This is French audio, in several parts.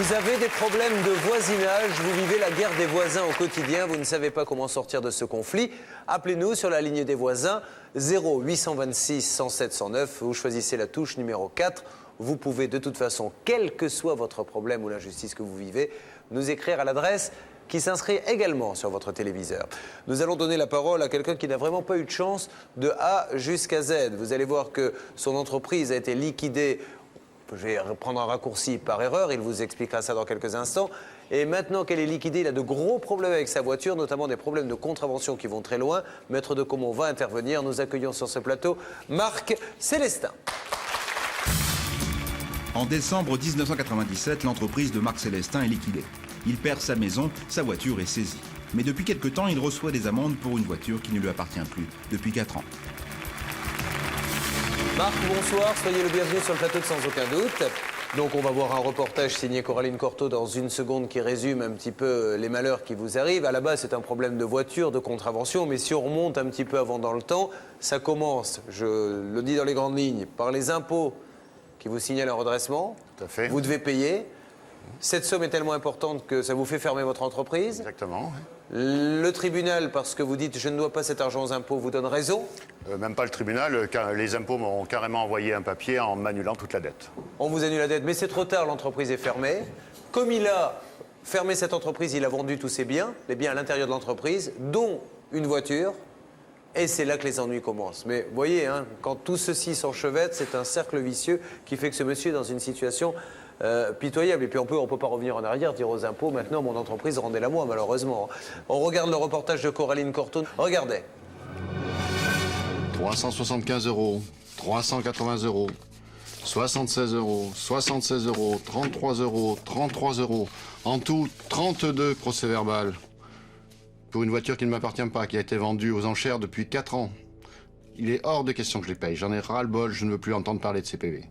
Vous avez des problèmes de voisinage, vous vivez la guerre des voisins au quotidien, vous ne savez pas comment sortir de ce conflit. Appelez-nous sur la ligne des voisins 0826 107 109, vous choisissez la touche numéro 4. Vous pouvez de toute façon, quel que soit votre problème ou l'injustice que vous vivez, nous écrire à l'adresse qui s'inscrit également sur votre téléviseur. Nous allons donner la parole à quelqu'un qui n'a vraiment pas eu de chance de A jusqu'à Z. Vous allez voir que son entreprise a été liquidée. Je vais prendre un raccourci par erreur, il vous expliquera ça dans quelques instants. Et maintenant qu'elle est liquidée, il a de gros problèmes avec sa voiture, notamment des problèmes de contravention qui vont très loin. Maître de Comont va intervenir. Nous accueillons sur ce plateau Marc Célestin. En décembre 1997, l'entreprise de Marc Célestin est liquidée. Il perd sa maison, sa voiture est saisie. Mais depuis quelque temps, il reçoit des amendes pour une voiture qui ne lui appartient plus, depuis 4 ans. Marc, bonsoir, soyez le bienvenu sur le plateau de Sans Aucun Doute. Donc on va voir un reportage signé Coraline Cortot dans une seconde qui résume un petit peu les malheurs qui vous arrivent. À la base, c'est un problème de voiture, de contravention, mais si on remonte un petit peu avant dans le temps, ça commence, je le dis dans les grandes lignes, par les impôts qui vous signalent un redressement. Tout à fait. Vous devez payer. Cette somme est tellement importante que ça vous fait fermer votre entreprise. Exactement. Le tribunal, parce que vous dites je ne dois pas cet argent aux impôts, vous donne raison. Même pas le tribunal, car les impôts m'ont carrément envoyé un papier en m'annulant toute la dette. On vous annule la dette, mais c'est trop tard, l'entreprise est fermée. Comme il a fermé cette entreprise, il a vendu tous ses biens, les biens à l'intérieur de l'entreprise, dont une voiture. Et c'est là que les ennuis commencent. Mais vous voyez, hein, quand tout ceci s'enchevêtre, c'est un cercle vicieux qui fait que ce monsieur est dans une situation pitoyable. Et puis on peut pas revenir en arrière, dire aux impôts, maintenant mon entreprise, rendez-la moi, malheureusement. On regarde le reportage de Coraline Cortot. Regardez. 375 €, 380 €, 76 €, 76 €, 33 €, 33 €. En tout, 32 procès-verbal. Pour une voiture qui ne m'appartient pas, qui a été vendue aux enchères depuis 4 ans. Il est hors de question que je les paye. J'en ai ras-le-bol, je ne veux plus entendre parler de CPV.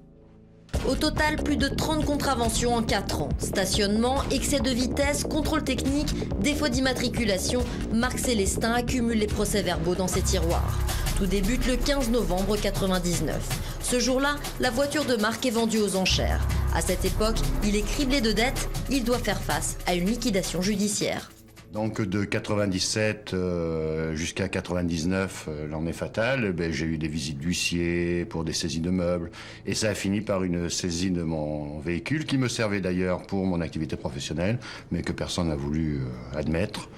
Au total, plus de 30 contraventions en 4 ans. Stationnement, excès de vitesse, contrôle technique, défaut d'immatriculation. Marc Célestin accumule les procès-verbaux dans ses tiroirs. Tout débute le 15 novembre 1999. Ce jour-là, la voiture de Marc est vendue aux enchères. À cette époque, il est criblé de dettes. Il doit faire face à une liquidation judiciaire. Donc de 97 jusqu'à 99, l'année fatale, j'ai eu des visites d'huissiers pour des saisies de meubles. Et ça a fini par une saisie de mon véhicule, qui me servait d'ailleurs pour mon activité professionnelle, mais que personne n'a voulu admettre.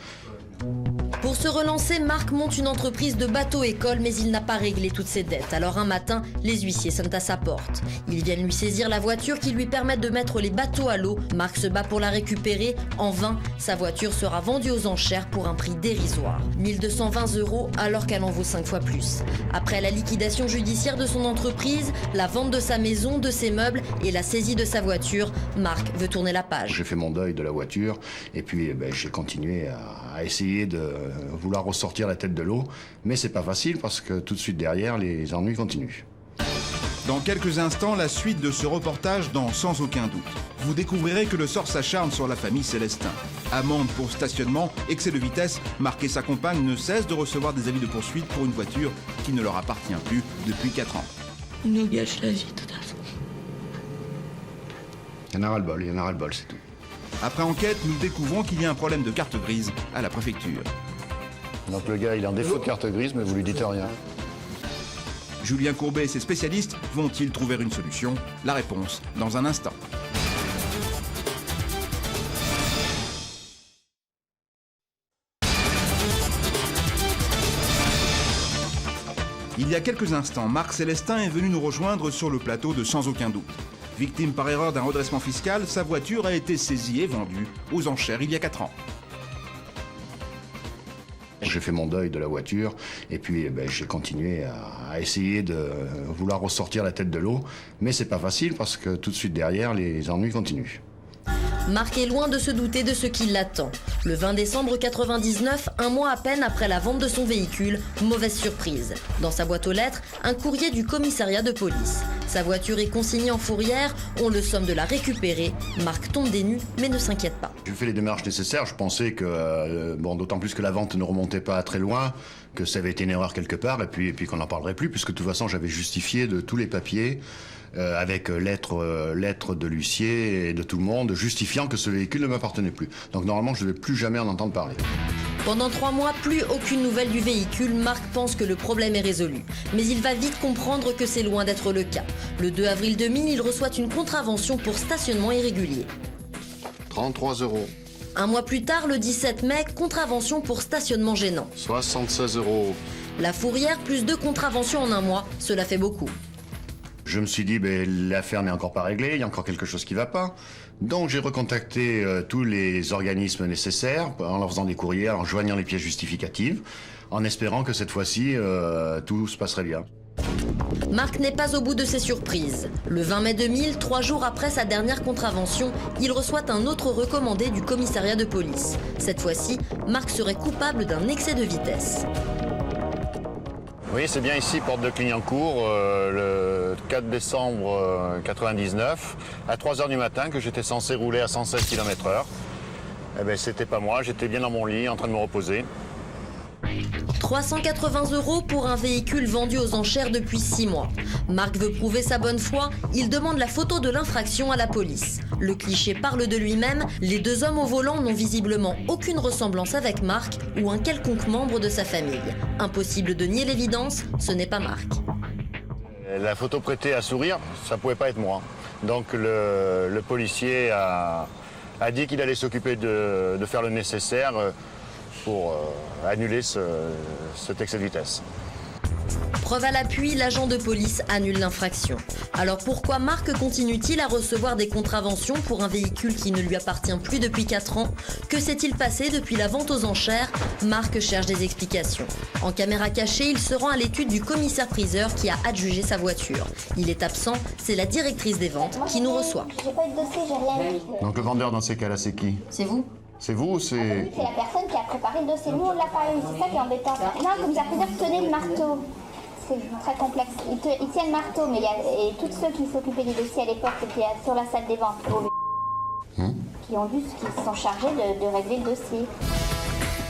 Pour se relancer, Marc monte une entreprise de bateau-école, mais il n'a pas réglé toutes ses dettes. Alors un matin, les huissiers sonnent à sa porte. Ils viennent lui saisir la voiture qui lui permet de mettre les bateaux à l'eau. Marc se bat pour la récupérer. En vain, sa voiture sera vendue aux enchères pour un prix dérisoire. 1220 € alors qu'elle en vaut 5 fois plus. Après la liquidation judiciaire de son entreprise, la vente de sa maison, de ses meubles et la saisie de sa voiture, Marc veut tourner la page. J'ai fait mon deuil de la voiture et puis j'ai continué à essayer de vouloir ressortir la tête de l'eau, mais c'est pas facile parce que tout de suite derrière, les ennuis continuent. Dans quelques instants, la suite de ce reportage dans Sans Aucun Doute. Vous découvrirez que le sort s'acharne sur la famille Célestin. Amende pour stationnement, excès de vitesse, Marc et sa compagne ne cessent de recevoir des avis de poursuite pour une voiture qui ne leur appartient plus depuis 4 ans. Il nous gâche la vie, de toute façon. Il y en a ras-le-bol, c'est tout. Après enquête, nous découvrons qu'il y a un problème de carte grise à la préfecture. Donc le gars, il est en défaut de carte grise, mais vous lui dites rien. Julien Courbet et ses spécialistes vont-ils trouver une solution? La réponse dans un instant. Il y a quelques instants, Marc Célestin est venu nous rejoindre sur le plateau de Sans Aucun Doute. Victime par erreur d'un redressement fiscal, sa voiture a été saisie et vendue aux enchères il y a 4 ans. J'ai fait mon deuil de la voiture et puis j'ai continué à essayer de vouloir ressortir la tête de l'eau, mais c'est pas facile parce que tout de suite derrière, les ennuis continuent. Marc est loin de se douter de ce qui l'attend. Le 20 décembre 99, un mois à peine après la vente de son véhicule, mauvaise surprise. Dans sa boîte aux lettres, un courrier du commissariat de police. Sa voiture est consignée en fourrière, on le somme de la récupérer. Marc tombe des nues, mais ne s'inquiète pas. J'ai fait les démarches nécessaires, je pensais que, d'autant plus que la vente ne remontait pas très loin, que ça avait été une erreur quelque part, et puis qu'on n'en parlerait plus, puisque de toute façon j'avais justifié de tous les papiers avec lettre de l'huissier et de tout le monde, justifiant que ce véhicule ne m'appartenait plus. Donc normalement, je ne vais plus jamais en entendre parler. Pendant 3 mois, plus aucune nouvelle du véhicule. Marc pense que le problème est résolu. Mais il va vite comprendre que c'est loin d'être le cas. Le 2 avril 2000, il reçoit une contravention pour stationnement irrégulier. 33 euros. Un mois plus tard, le 17 mai, contravention pour stationnement gênant. 76 euros. La Fourrière, plus 2 contraventions en un mois, cela fait beaucoup. Je me suis dit, l'affaire n'est encore pas réglée, il y a encore quelque chose qui ne va pas. Donc j'ai recontacté tous les organismes nécessaires en leur faisant des courriers, en joignant les pièces justificatives, en espérant que cette fois-ci, tout se passerait bien. Marc n'est pas au bout de ses surprises. Le 20 mai 2000, 3 jours après sa dernière contravention, il reçoit un autre recommandé du commissariat de police. Cette fois-ci, Marc serait coupable d'un excès de vitesse. Oui, c'est bien ici, porte de Clignancourt, le 4 décembre 99, à 3h du matin, que j'étais censé rouler à 116 km/h. Eh bien, c'était pas moi, j'étais bien dans mon lit, en train de me reposer. 380 € pour un véhicule vendu aux enchères depuis 6 mois. Marc veut prouver sa bonne foi, il demande la photo de l'infraction à la police. Le cliché parle de lui-même, les 2 hommes au volant n'ont visiblement aucune ressemblance avec Marc ou un quelconque membre de sa famille. Impossible de nier l'évidence, ce n'est pas Marc. La photo prêtée à sourire, ça pouvait pas être moi. Donc le policier a dit qu'il allait s'occuper de faire le nécessaire pour annuler cet excès de vitesse. Preuve à l'appui, l'agent de police annule l'infraction. Alors pourquoi Marc continue-t-il à recevoir des contraventions pour un véhicule qui ne lui appartient plus depuis 4 ans? Que s'est-il passé depuis la vente aux enchères? Marc cherche des explications. En caméra cachée, il se rend à l'étude du commissaire-priseur qui a adjugé sa voiture. Il est absent, c'est la directrice des ventes qui nous reçoit. J'ai pas eu de dossier, j'ai rien. Donc le vendeur dans ces cas-là, c'est qui? C'est vous? C'est vous ou c'est... Oui, c'est la personne qui a préparé le dossier. Nous, on l'a pas eu, c'est ça qui est embêtant. Non, comme ça veut dire tenez le marteau. C'est très complexe. Il tient le marteau, mais il y a et tous ceux qui s'occupaient des dossiers à l'époque, qui étaient sur la salle des ventes, qui se sont chargés de régler le dossier.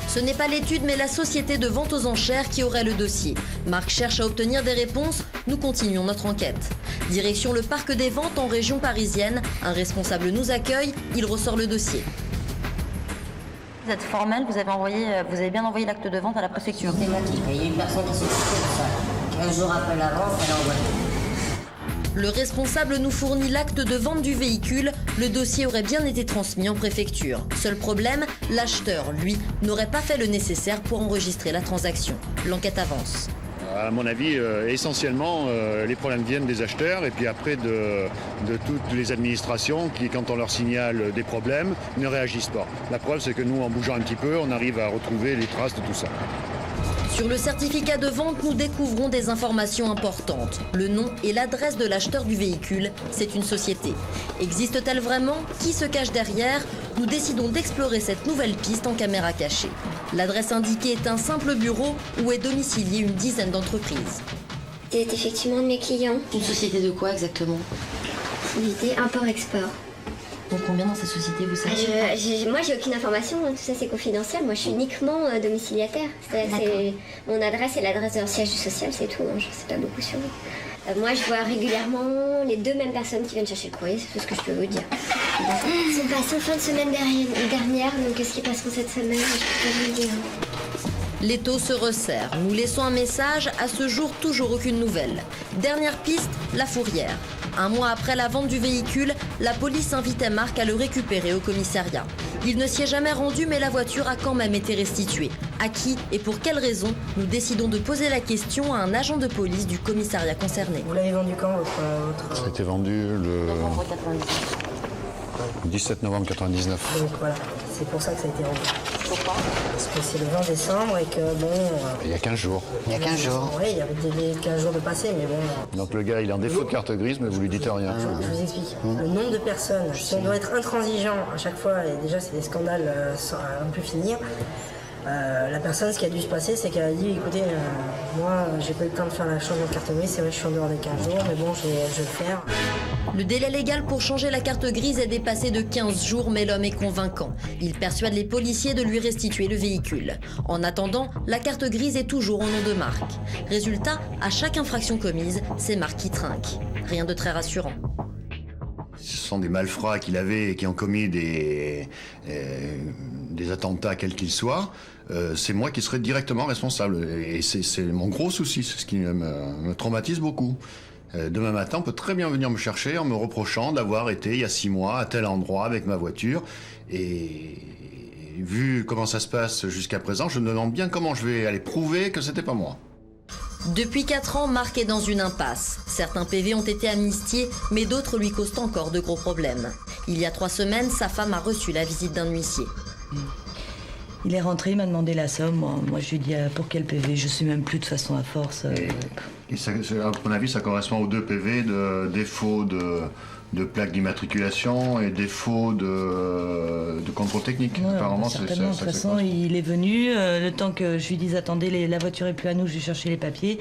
Ce n'est pas l'étude, mais la société de vente aux enchères qui aurait le dossier. Marc cherche à obtenir des réponses. Nous continuons notre enquête. Direction le parc des ventes en région parisienne. Un responsable nous accueille. Il ressort le dossier. Vous êtes formel, vous avez bien envoyé l'acte de vente à la préfecture. C'est moi qui fais. Il y a une personne qui s'occupait de ça. 15 jours après la vente, elle a envoyé. Le responsable nous fournit l'acte de vente du véhicule. Le dossier aurait bien été transmis en préfecture. Seul problème, l'acheteur, lui, n'aurait pas fait le nécessaire pour enregistrer la transaction. L'enquête avance. À mon avis, essentiellement, les problèmes viennent des acheteurs et puis après de toutes les administrations qui, quand on leur signale des problèmes, ne réagissent pas. La preuve, c'est que nous, en bougeant un petit peu, on arrive à retrouver les traces de tout ça. Sur le certificat de vente, nous découvrons des informations importantes. Le nom et l'adresse de l'acheteur du véhicule, c'est une société. Existe-t-elle vraiment? Qui se cache derrière? Nous décidons d'explorer cette nouvelle piste en caméra cachée. L'adresse indiquée est un simple bureau où est domiciliée une dizaine d'entreprises. C'est effectivement de mes clients. Une société de quoi exactement? Société import-export. Donc combien dans cette société vous savez? Moi, j'ai aucune information, tout ça c'est confidentiel. Moi, je suis uniquement domiciliataire. C'est mon adresse et l'adresse de leur siège social, c'est tout. Je ne sais pas beaucoup sur vous. Moi, je vois régulièrement les 2 mêmes personnes qui viennent chercher le courrier, c'est tout ce que je peux vous dire. Ils sont passés en fin de semaine dernière, donc qu'est-ce qu'ils passeront cette semaine? Je peux pas vous le dire. L'étau se resserre. Nous laissons un message. À ce jour, toujours aucune nouvelle. Dernière piste, la Fourrière. Un mois après la vente du véhicule, la police invitait Marc à le récupérer au commissariat. Il ne s'y est jamais rendu, mais la voiture a quand même été restituée. À qui et pour quelles raisons? Nous décidons de poser la question à un agent de police du commissariat concerné. Vous l'avez vendu quand, votre... Ça a été vendu le 17 novembre 99. Donc voilà, c'est pour ça que ça a été vendu. Pourquoi? Parce que c'est le 20 décembre et que bon... Il y a 15 jours. Il y a 15 jours. Oui, il y avait des 15 jours de passé, mais bon... Donc le gars, il est en défaut de carte grise, mais vous lui dites rien. Je vous explique. Le nombre de personnes, si on doit être intransigeant à chaque fois, et déjà c'est des scandales sans un peu finir, la personne, ce qui a dû se passer, c'est qu'elle a dit, écoutez, moi, j'ai pas eu le temps de faire la changement de carte grise, c'est vrai, je suis en dehors des 15 jours, mais bon, je vais le faire. Le délai légal pour changer la carte grise est dépassé de 15 jours, mais l'homme est convaincant. Il persuade les policiers de lui restituer le véhicule. En attendant, la carte grise est toujours au nom de Marc. Résultat, à chaque infraction commise, c'est Marc qui trinque. Rien de très rassurant. Ce sont des malfrats qu'il avait et qui ont commis des attentats quels qu'ils soient. C'est moi qui serais directement responsable. Et c'est mon gros souci, c'est ce qui me traumatise beaucoup. Demain matin, on peut très bien venir me chercher en me reprochant d'avoir été il y a 6 mois à tel endroit avec ma voiture. Et vu comment ça se passe jusqu'à présent, je me demande bien comment je vais aller prouver que c'était pas moi. Depuis 4 ans, Marc est dans une impasse. Certains PV ont été amnistiés, mais d'autres lui causent encore de gros problèmes. Il y a 3 semaines, sa femme a reçu la visite d'un huissier. Il est rentré, il m'a demandé la somme. Moi, je lui ai dit pour quel PV. Je sais même plus de façon à force. Et ça, à mon avis, ça correspond aux 2 PV de défaut de plaque d'immatriculation et défaut de contrôle technique. Ouais, apparemment, certainement. De toute façon, il est venu. Le temps que je lui dise attendez, la voiture est plus à nous, je vais chercher les papiers.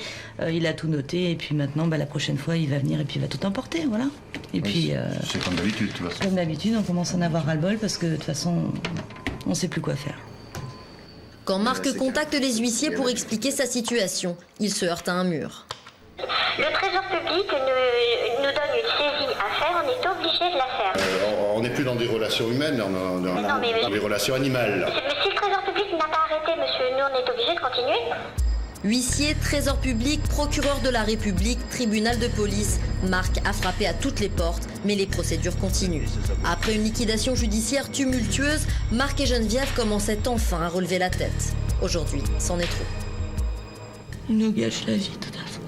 Il a tout noté et puis maintenant, la prochaine fois, il va venir et puis il va tout emporter, voilà. Et puis. C'est comme d'habitude, de toute façon. Comme d'habitude, on commence à en avoir ras-le-bol parce que de toute façon, on sait plus quoi faire. Quand Marc contacte les huissiers pour expliquer sa situation, il se heurte à un mur. Le Trésor public nous donne une saisie à faire, on est obligé de la faire. On n'est plus dans des relations humaines, dans des relations animales. Mais si le Trésor public n'a pas arrêté, monsieur, nous on est obligé de continuer. Huissier, trésor public, procureur de la République, tribunal de police, Marc a frappé à toutes les portes, mais les procédures continuent. Après une liquidation judiciaire tumultueuse, Marc et Geneviève commençaient enfin à relever la tête. Aujourd'hui, c'en est trop. Il nous gâche la vie, de toute façon.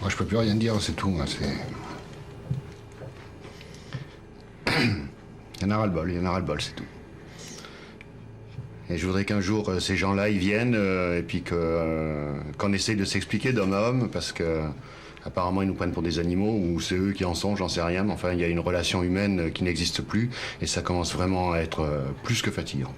Moi, je peux plus rien dire, c'est tout. Hein, Il y en a ras-le-bol, c'est tout. Et je voudrais qu'un jour, ces gens-là, ils viennent, et puis qu'on essaye de s'expliquer d'homme à homme, parce que apparemment, ils nous prennent pour des animaux, ou c'est eux qui en sont, j'en sais rien, mais enfin, il y a une relation humaine qui n'existe plus, et ça commence vraiment à être plus que fatigant,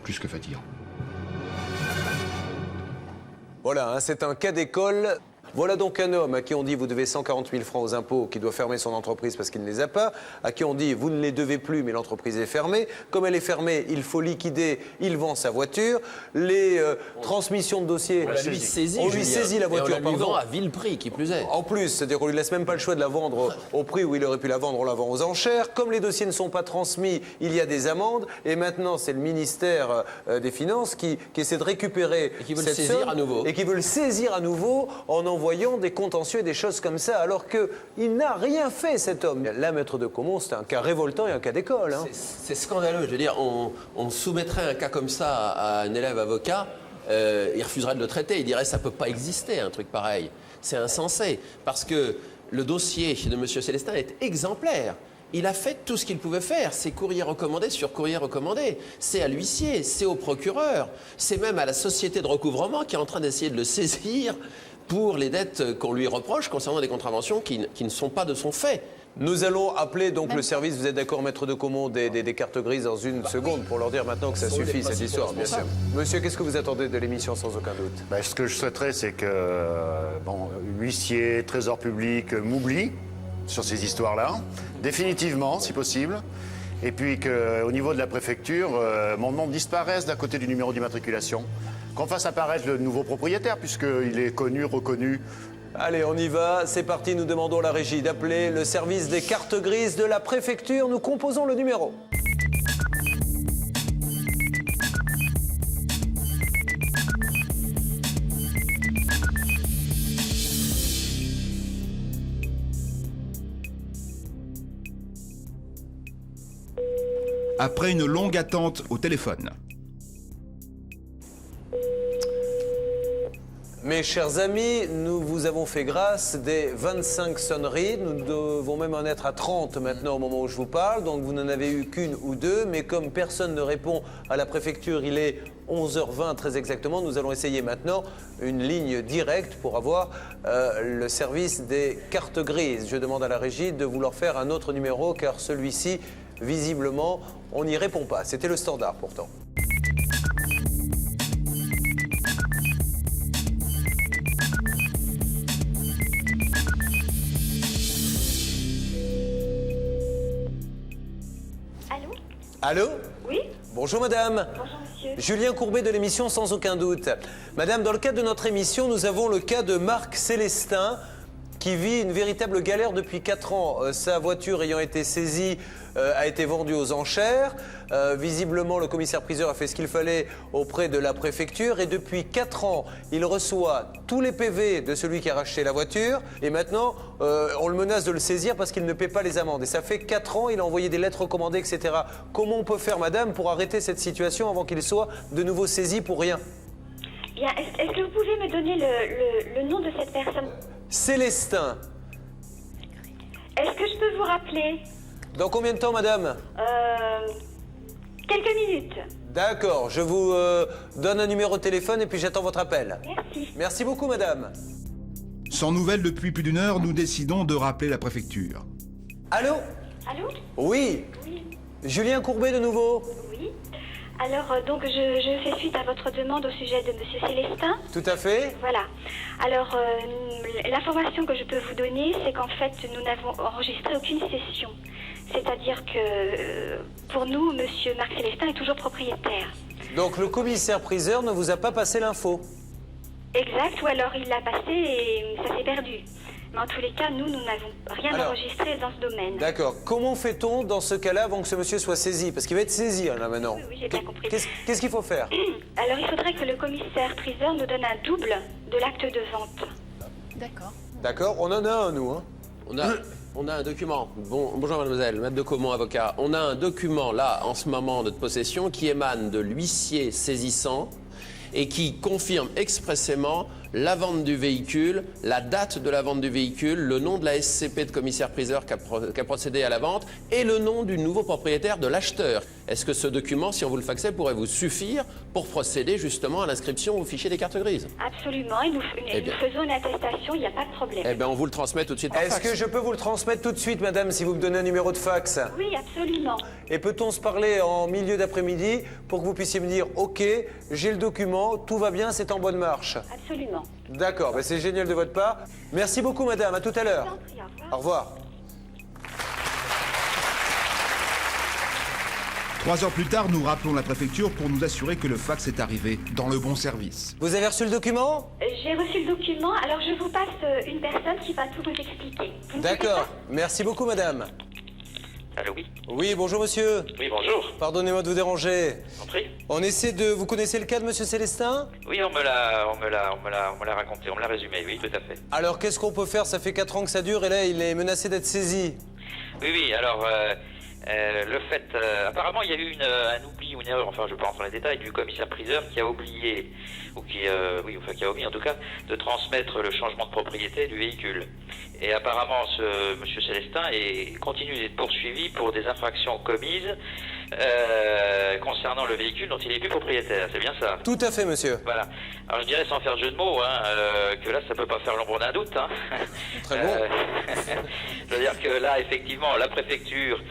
Voilà, c'est un cas d'école. Voilà donc un homme à qui on dit vous devez 140 000 francs aux impôts, qui doit fermer son entreprise parce qu'il ne les a pas, à qui on dit vous ne les devez plus mais l'entreprise est fermée. Comme elle est fermée, il faut liquider, il vend sa voiture. Les transmissions de dossiers, on lui saisit la voiture. Et on la lui vend à vil prix, qui plus est. En plus, c'est-à-dire qu'on lui laisse même pas le choix de la vendre au prix où il aurait pu la vendre, on la vend aux enchères. Comme les dossiers ne sont pas transmis, il y a des amendes. Et maintenant, c'est le ministère des Finances qui essaie de récupérer et qui veut le saisir à nouveau. Et qui veut le saisir à nouveau en envoyant des contentieux et des choses comme ça, alors qu'il n'a rien fait, cet homme. Là, maître de Caumont, c'est un cas révoltant et un cas d'école. Hein. C'est scandaleux. Je veux dire, on soumettrait un cas comme ça à un élève avocat, il refuserait de le traiter, il dirait ça ne peut pas exister, un truc pareil. C'est insensé, parce que le dossier de M. Célestin est exemplaire. Il a fait tout ce qu'il pouvait faire. C'est courrier recommandé sur courrier recommandé. C'est à l'huissier, c'est au procureur, c'est même à la société de recouvrement qui est en train d'essayer de le saisir pour les dettes qu'on lui reproche concernant des contraventions qui ne sont pas de son fait. Nous allons appeler donc le service, vous êtes d'accord, maître de Caumont, des cartes grises dans une seconde pour leur dire maintenant que ça suffit, cette histoire, bien sûr. Monsieur, qu'est-ce que vous attendez de l'émission sans aucun doute? Ce que je souhaiterais, c'est que huissier, trésor public m'oublie sur ces histoires-là, définitivement, si possible. Et puis qu'au niveau de la préfecture, mon nom disparaisse d'à côté du numéro d'immatriculation. Qu'on fasse apparaître le nouveau propriétaire, puisqu'il est connu, reconnu. Allez, on y va, c'est parti, nous demandons à la régie d'appeler le service des cartes grises de la préfecture. Nous composons le numéro. Après une longue attente au téléphone. Mes chers amis, nous vous avons fait grâce des 25 sonneries. Nous devons même en être à 30 maintenant au moment où je vous parle. Donc vous n'en avez eu qu'une ou deux. Mais comme personne ne répond à la préfecture, il est 11h20 très exactement. Nous allons essayer maintenant une ligne directe pour avoir le service des cartes grises. Je demande à la régie de vouloir faire un autre numéro car celui-ci, visiblement, on n'y répond pas. C'était le standard pourtant. Allô? Allô? Oui? Bonjour madame. Bonjour monsieur. monsieur. Julien Courbet de l'émission Sans aucun doute. Madame, dans le cadre de notre émission, nous avons le cas de Marc Célestin qui vit une véritable galère depuis 4 ans. Sa voiture ayant été saisie a été vendue aux enchères. Visiblement, le commissaire-priseur a fait ce qu'il fallait auprès de la préfecture. Et depuis 4 ans, il reçoit tous les PV de celui qui a racheté la voiture. Et maintenant, on le menace de le saisir parce qu'il ne paie pas les amendes. Et ça fait 4 ans, il a envoyé des lettres recommandées, etc. Comment on peut faire, madame, pour arrêter cette situation avant qu'il soit de nouveau saisi pour rien? Bien, est-ce que vous pouvez me donner le nom de cette personne? Célestin. Est-ce que je peux vous rappeler? Dans combien de temps, madame? Quelques minutes. D'accord, je vous donne un numéro de téléphone et puis j'attends votre appel. Merci. Merci beaucoup, madame. Sans nouvelles depuis plus d'une heure, nous décidons de rappeler la préfecture. Allô? Allô? Oui. Oui. Julien Courbet de nouveau? Oui. Alors, donc, je fais suite à votre demande au sujet de monsieur Célestin. Tout à fait. Voilà. Alors, l'information que je peux vous donner, c'est qu'en fait, nous n'avons enregistré aucune cession. C'est-à-dire que, pour nous, monsieur Marc Célestin est toujours propriétaire. Donc, le commissaire-priseur ne vous a pas passé l'info? Exact, ou alors il l'a passé et ça s'est perdu. Mais en tous les cas, nous n'avons rien enregistré dans ce domaine. D'accord. Comment fait-on dans ce cas-là avant que ce monsieur soit saisi? Parce qu'il va être saisi, là, maintenant. Oui, j'ai bien compris. Qu'est-ce qu'il faut faire? Alors, il faudrait que le commissaire-priseur nous donne un double de l'acte de vente. D'accord. D'accord, on en a un, nous. Hein. On a un document. Bonjour mademoiselle, maître de Caumont, avocat. On a un document là, en ce moment, de possession qui émane de l'huissier saisissant et qui confirme expressément la vente du véhicule, la date de la vente du véhicule, le nom de la SCP de commissaire-priseur qui a procédé à la vente et le nom du nouveau propriétaire de l'acheteur. Est-ce que ce document, si on vous le faxait, pourrait vous suffire pour procéder justement à l'inscription au fichier des cartes grises? Absolument, et nous faisons une attestation, il n'y a pas de problème. Eh bien, on vous le transmet tout de suite par Est-ce fax. que je peux vous le transmettre tout de suite, madame, si vous me donnez un numéro de fax? Oui, absolument. Et peut-on se parler en milieu d'après-midi pour que vous puissiez me dire « Ok, j'ai le document, tout va bien, c'est en bonne marche ». Absolument. D'accord, c'est génial de votre part. Merci beaucoup, madame. À tout à l'heure. Au revoir. 3 heures plus tard, nous rappelons la préfecture pour nous assurer que le fax est arrivé dans le bon service. Vous avez reçu le document? J'ai reçu le document, alors je vous passe une personne qui va tout vous expliquer. D'accord. Merci beaucoup, madame. Allô, oui. Oui, bonjour, monsieur. Oui, bonjour. Pardonnez-moi de vous déranger. Entrez. On essaie de... Vous connaissez le cas de monsieur Célestin? Oui, on me l'a raconté, on me l'a résumé, oui, tout à fait. Alors, qu'est-ce qu'on peut faire? Ça fait 4 ans que ça dure et là, il est menacé d'être saisi. Oui, alors, le fait... apparemment, il y a eu un oubli ou une erreur, enfin, je peux rentrer dans les détails, du commissaire-priseur qui a oublié, ou qui a omis en tout cas, de transmettre le changement de propriété du véhicule. Et apparemment, ce monsieur Célestin continue d'être poursuivi pour des infractions commises concernant le véhicule dont il n'est plus propriétaire. C'est bien ça? Tout à fait, monsieur. Voilà. Alors je dirais, sans faire de jeu de mots, que là, ça peut pas faire l'ombre d'un doute. Hein. Très bon. C'est-à-dire que là, effectivement, la préfecture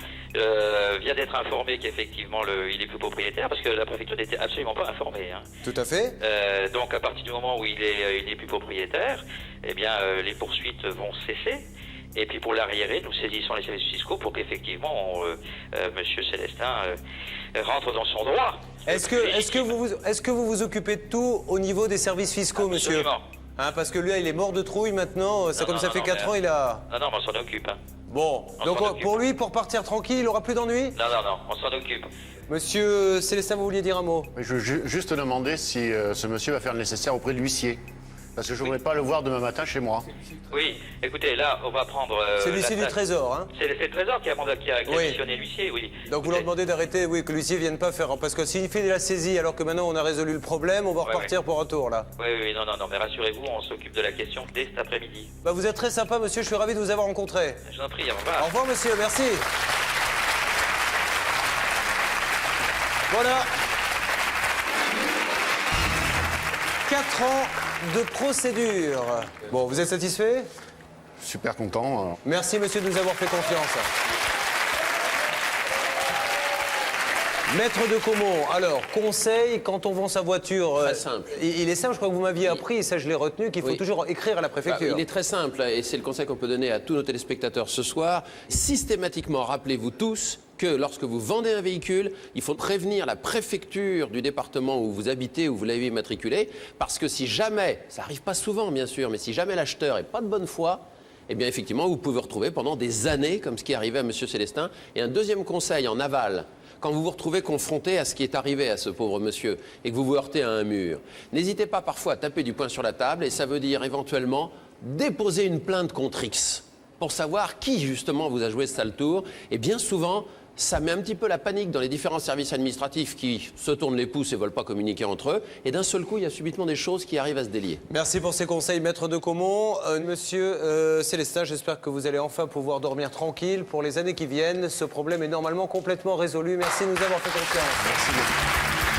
vient d'être informée qu'effectivement, il est plus propriétaire, parce que la préfecture n'était absolument pas informée. Hein. Tout à fait. Donc, à partir du moment où il n'est plus propriétaire, eh bien, les poursuites vont cesser. Et puis pour l'arriéré, nous saisissons les services fiscaux pour qu'effectivement, monsieur Célestin rentre dans son droit. Est-ce que vous vous occupez de tout au niveau des services fiscaux, monsieur? Absolument. Hein, parce que lui, il est mort de trouille maintenant. Ça fait 4 ans, il a... Non, mais on s'en occupe. Hein. Bon, donc pour lui, pour partir tranquille, il aura plus d'ennui? Non, on s'en occupe. Monsieur Célestin, vous vouliez dire un mot? Je veux juste demander si ce monsieur va faire le nécessaire auprès de l'huissier. Parce que je ne voudrais pas le voir demain matin chez moi. Oui, écoutez, là, on va prendre... c'est l'huissier du Trésor, hein? C'est le Trésor qui a missionné l'huissier, oui. Donc vous leur demandez d'arrêter, oui, que l'huissier ne vienne pas faire... Parce que s'il fait de la saisie, alors que maintenant on a résolu le problème, on va repartir pour un tour, là. Oui, non, mais rassurez-vous, on s'occupe de la question dès cet après-midi. Bah, vous êtes très sympa, monsieur, je suis ravi de vous avoir rencontré. Je vous en prie, au revoir. Au revoir, monsieur, merci. Voilà. 4 ans de procédure. Bon, vous êtes satisfait? Super content. Merci, monsieur, de nous avoir fait confiance. Maître de Caumont, alors, conseil, quand on vend sa voiture... Très simple. Il est simple, je crois que vous m'aviez appris, et ça je l'ai retenu, qu'il faut toujours écrire à la préfecture. Il est très simple, et c'est le conseil qu'on peut donner à tous nos téléspectateurs ce soir. Systématiquement, rappelez-vous tous que lorsque vous vendez un véhicule, il faut prévenir la préfecture du département où vous habitez, où vous l'avez immatriculé, parce que si jamais, ça n'arrive pas souvent bien sûr, mais si jamais l'acheteur n'est pas de bonne foi, eh bien effectivement, vous pouvez vous retrouver pendant des années, comme ce qui est arrivé à M. Célestin. Et un deuxième conseil en aval, quand vous vous retrouvez confronté à ce qui est arrivé à ce pauvre monsieur et que vous vous heurtez à un mur, n'hésitez pas parfois à taper du poing sur la table, et ça veut dire éventuellement déposer une plainte contre X pour savoir qui justement vous a joué ce sale tour. Et bien souvent, ça met un petit peu la panique dans les différents services administratifs qui se tournent les pouces et ne veulent pas communiquer entre eux. Et d'un seul coup, il y a subitement des choses qui arrivent à se délier. Merci pour ces conseils, Maître de Caumont. Monsieur Célestin, j'espère que vous allez enfin pouvoir dormir tranquille pour les années qui viennent. Ce problème est normalement complètement résolu. Merci de nous avoir fait confiance. Merci beaucoup.